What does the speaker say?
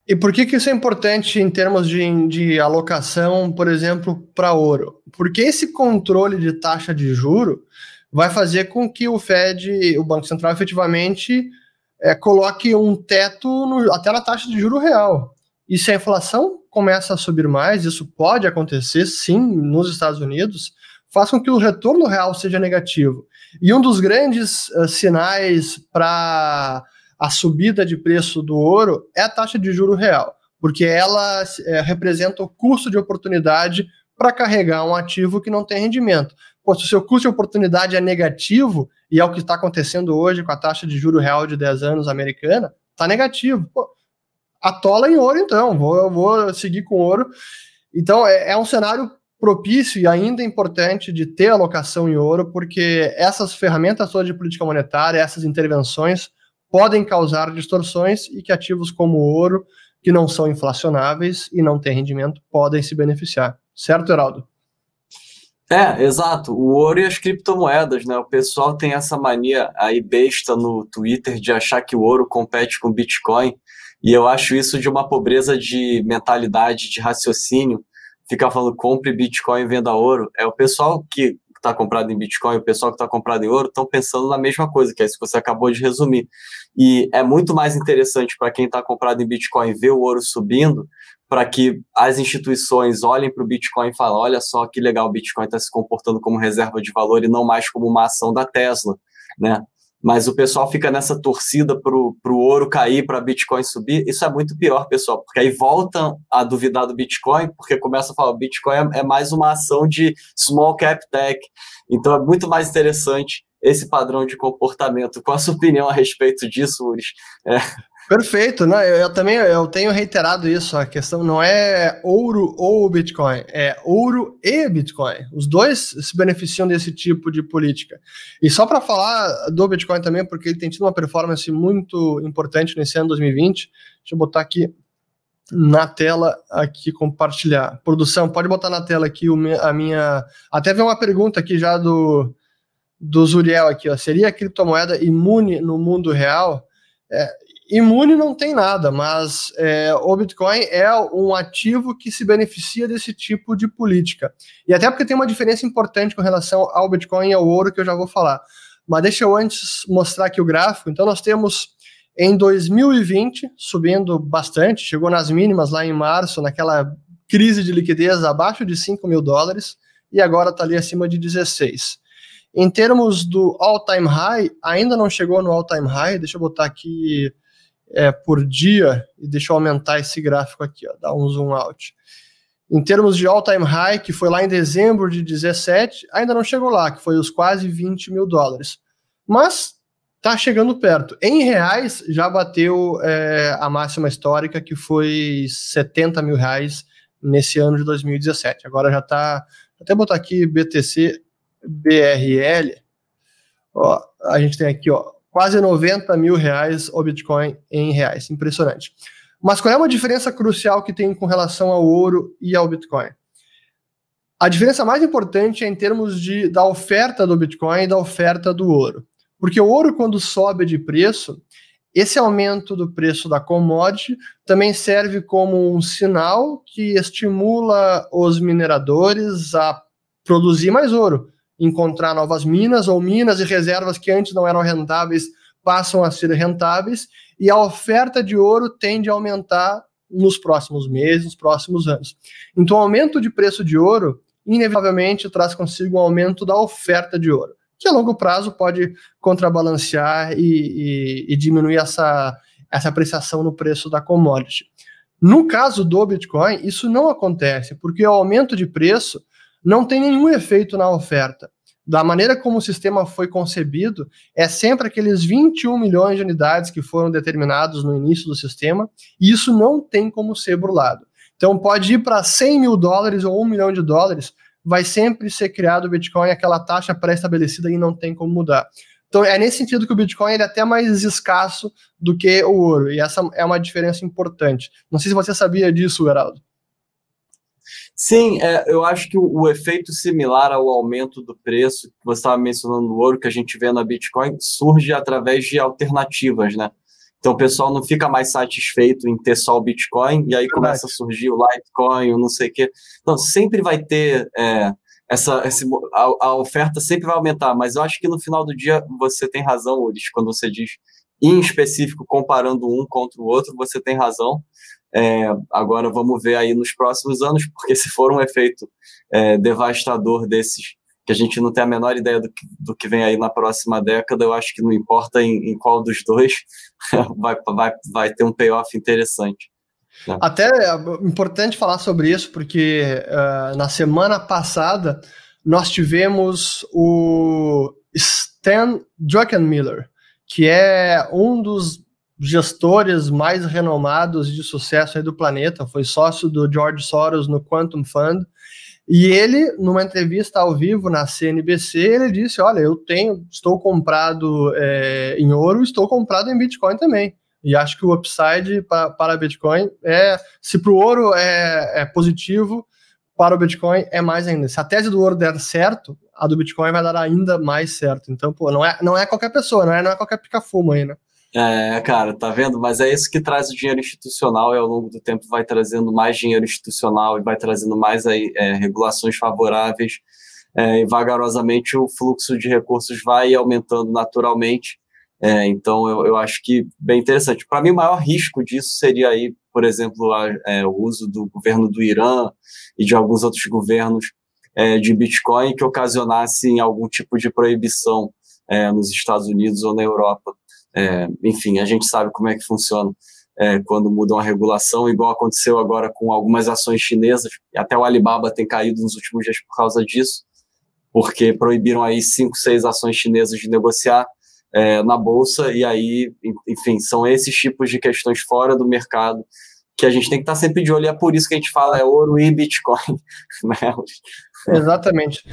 E por que que isso é importante em termos de alocação, por exemplo, para ouro? Porque esse controle de taxa de juro vai fazer com que o Fed, o Banco Central, efetivamente coloque um teto até na taxa de juro real. E se a inflação começa a subir mais, isso pode acontecer, sim, nos Estados Unidos, faz com que o retorno real seja negativo. E um dos grandes sinais para a subida de preço do ouro é a taxa de juro real, porque ela representa o custo de oportunidade para carregar um ativo que não tem rendimento. Pô, se o seu custo de oportunidade é negativo, e é o que está acontecendo hoje com a taxa de juro real de 10 anos americana, está negativo. Pô, atola em ouro, então, eu vou seguir com ouro. Então, é um cenário propício e ainda importante de ter alocação em ouro, porque essas ferramentas todas de política monetária, essas intervenções, podem causar distorções e que ativos como o ouro, que não são inflacionáveis e não têm rendimento, podem se beneficiar. Certo, Heraldo? Exato. O ouro e as criptomoedas, né? O pessoal tem essa mania aí besta no Twitter de achar que o ouro compete com o Bitcoin, e eu acho isso de uma pobreza de mentalidade, de raciocínio. Ficar falando compre Bitcoin e venda ouro. É o pessoal que está comprado em Bitcoin, o pessoal que está comprado em ouro, estão pensando na mesma coisa, que é isso que você acabou de resumir. E é muito mais interessante para quem está comprado em Bitcoin ver o ouro subindo, para que as instituições olhem para o Bitcoin e falem, olha só que legal, o Bitcoin está se comportando como reserva de valor e não mais como uma ação da Tesla, né? Mas o pessoal fica nessa torcida para o ouro cair, para Bitcoin subir. Isso é muito pior, pessoal, porque aí voltam a duvidar do Bitcoin, porque começa a falar, o Bitcoin é mais uma ação de small cap tech. Então é muito mais interessante esse padrão de comportamento. Qual a sua opinião a respeito disso, Uris? Perfeito, né? Eu também eu tenho reiterado isso. A questão não é ouro ou Bitcoin, é ouro e Bitcoin. Os dois se beneficiam desse tipo de política. E só para falar do Bitcoin também, porque ele tem tido uma performance muito importante nesse ano 2020. Deixa eu botar aqui na tela, aqui compartilhar. Produção, pode botar na tela aqui a minha. Até veio uma pergunta aqui já do Zuriel aqui, ó. Seria a criptomoeda imune no mundo real? Imune não tem nada, mas o Bitcoin é um ativo que se beneficia desse tipo de política. E até porque tem uma diferença importante com relação ao Bitcoin e ao ouro, que eu já vou falar. Mas deixa eu antes mostrar aqui o gráfico. Então nós temos em 2020 subindo bastante, chegou nas mínimas lá em março, naquela crise de liquidez abaixo de $5.000, e agora está ali acima de 16. Em termos do all-time high, ainda não chegou no all-time high, deixa eu botar aqui por dia, e deixa eu aumentar esse gráfico aqui, ó, dar um zoom out. Em termos de all-time high, que foi lá em dezembro de 17, ainda não chegou lá, que foi os quase $20.000. Mas está chegando perto. Em reais, já bateu a máxima histórica, que foi R$ 70.000 nesse ano de 2017. Agora já está, até botar aqui BTC BRL, ó, a gente tem aqui, ó, quase R$ 90.000 o Bitcoin em reais. Impressionante. Mas qual é uma diferença crucial que tem com relação ao ouro e ao Bitcoin? A diferença mais importante é em termos da oferta do Bitcoin e da oferta do ouro. Porque o ouro, quando sobe de preço, esse aumento do preço da commodity também serve como um sinal que estimula os mineradores a produzir mais ouro, encontrar novas minas ou minas e reservas que antes não eram rentáveis passam a ser rentáveis, e a oferta de ouro tende a aumentar nos próximos meses, nos próximos anos. Então, o aumento de preço de ouro, inevitavelmente, traz consigo um aumento da oferta de ouro, que a longo prazo pode contrabalancear e diminuir essa apreciação no preço da commodity. No caso do Bitcoin, isso não acontece, porque o aumento de preço não tem nenhum efeito na oferta. Da maneira como o sistema foi concebido, é sempre aqueles 21 milhões de unidades que foram determinados no início do sistema, e isso não tem como ser burlado. Então pode ir para $100.000 ou $1 milhão, vai sempre ser criado o Bitcoin, aquela taxa pré-estabelecida e não tem como mudar. Então é nesse sentido que o Bitcoin ele é até mais escasso do que o ouro, e essa é uma diferença importante. Não sei se você sabia disso, Heraldo. Sim, eu acho que o efeito similar ao aumento do preço que você estava mencionando no ouro, que a gente vê na Bitcoin, surge através de alternativas, né? Então o pessoal não fica mais satisfeito em ter só o Bitcoin, e aí começa a surgir o Litecoin, o não sei o quê. Então sempre vai ter a oferta sempre vai aumentar, mas eu acho que no final do dia você tem razão, Ulis, quando você diz, em específico, comparando um contra o outro, você tem razão. Agora vamos ver aí nos próximos anos, porque se for um efeito devastador desses, que a gente não tem a menor ideia do que vem aí na próxima década, eu acho que não importa em qual dos dois, vai ter um payoff interessante. Até é importante falar sobre isso, porque na semana passada nós tivemos o Stan Druckenmiller, que é um dos gestores mais renomados de sucesso aí do planeta, foi sócio do George Soros no Quantum Fund, e ele, numa entrevista ao vivo na CNBC, ele disse, olha, estou comprado em ouro, estou comprado em Bitcoin também. E acho que o upside para Bitcoin se para o ouro é positivo, para o Bitcoin é mais ainda. Se a tese do ouro der certo, a do Bitcoin vai dar ainda mais certo. Então, pô, não é qualquer pessoa, não é qualquer pica-fumo aí, né? Cara, tá vendo? Mas é isso que traz o dinheiro institucional, e ao longo do tempo vai trazendo mais dinheiro institucional e vai trazendo mais regulações favoráveis, e vagarosamente o fluxo de recursos vai aumentando naturalmente. Então eu acho que bem interessante. Para mim, o maior risco disso seria aí, por exemplo, o uso do governo do Irã e de alguns outros governos de Bitcoin que ocasionassem algum tipo de proibição nos Estados Unidos ou na Europa. Enfim, a gente sabe como é que funciona quando mudam a regulação, igual aconteceu agora com algumas ações chinesas, e até o Alibaba tem caído nos últimos dias por causa disso, porque proibiram aí 5, 6 ações chinesas de negociar na Bolsa, e aí, enfim, são esses tipos de questões fora do mercado que a gente tem que estar sempre de olho, e é por isso que a gente fala ouro e Bitcoin. Exatamente.